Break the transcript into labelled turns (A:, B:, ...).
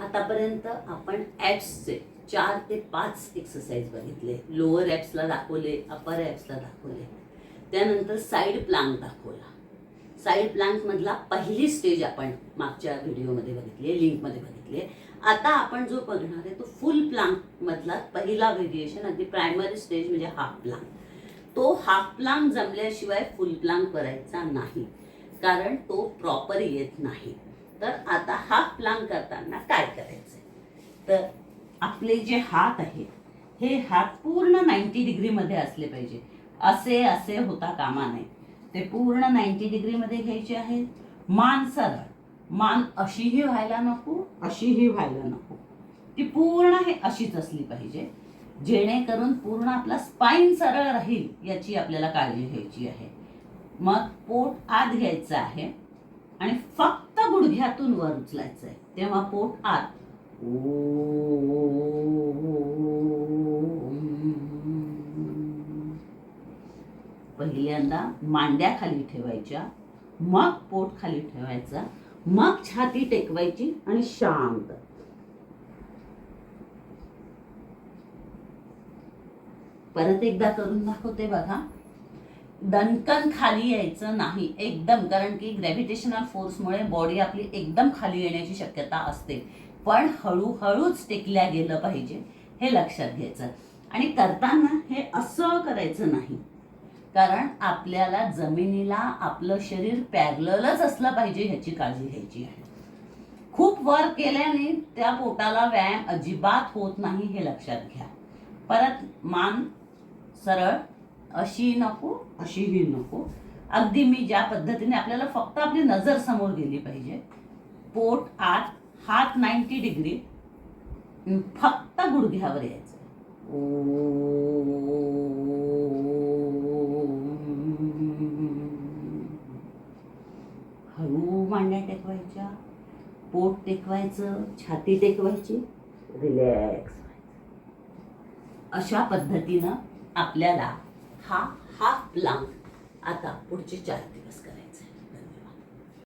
A: आतापर्यंत आपण ॲप्सचे 4 ते 5 एक्सरसाइज बघितले. लोअर ॲप्सला दाखवले, अपर ॲप्सला दाखवले. त्यानंतर साईड प्लांक दाखवला. साईड प्लांकमधला पहिली स्टेज आपण मागच्या व्हिडिओमध्ये बघितली, लिंकमध्ये बघितली. आता आपण जो बघणार आहे तो फुल प्लांकमधला पहिला व्हेरिएशन, अगदी प्रायमरी स्टेज म्हणजे हाफ प्लांक. तो हाफ प्लांक जमल्याशिवाय फुल प्लांक करायचा नाही, कारण तो प्रॉपर येत नाही. तर आता हाफ प्लांक करताना काय करायचं, तर आपले जे हात आहेत हे हात पूर्ण 90 डिग्रीमध्ये असले पाहिजे. असे असे होता कामा नये. ते पूर्ण 90 डिग्रीमध्ये घ्यायचे आहेत. मान सरळ, मान अशीही व्हायला नको, अशीही व्हायला नको. ती पूर्ण हे अशीच असली पाहिजे, जेणेकरून पूर्ण आपला स्पाइन सरळ राहील याची आपल्याला काळजी घ्यायची आहे. मग पोट आत घ्यायचं आहे आणि फक्त गुडघ्यातून वर उचलायचं आहे. तेव्हा पोट आत. पहिल्यांदा मांड्या खाली ठेवायच्या, मग पोट खाली ठेवायचा, मग छाती टेकवायची आणि शांत. परत एकदा करून दाखवते बघा. दणकन खाली यायचं नाही एकदम, कारण की ग्रॅव्हिटेशनल फोर्समुळे बॉडी आपली एकदम खाली येण्याची शक्यता असते. पण हळूहळूच टेकल्या गेलं पाहिजे, हे लक्षात घ्यायचं. आणि करताना हे असं करायचं नाही, कारण आपल्याला जमिनीला आपलं शरीर पॅरललच असलं पाहिजे ह्याची काळजी घ्यायची आहे. खूप वर केल्याने त्या पोटाला व्यायाम अजिबात होत नाही, हे लक्षात घ्या. परत मान सरळ, अशी नको, अशीही नको. अगदी मी ज्या पद्धतीने, आपल्याला फक्त आपली नजर समोर गेली पाहिजे. पोट आत, हात 90 डिग्री, फक्त गुडघ्यावर यायचं. हळू मांड्या टेकवायच्या, पोट टेकवायचं, छाती टेकवायची, रिलॅक्स. अशा पद्धतीनं आपल्याला हा हाफ प्लांक आता पुढचे 4 दिवस करायचा.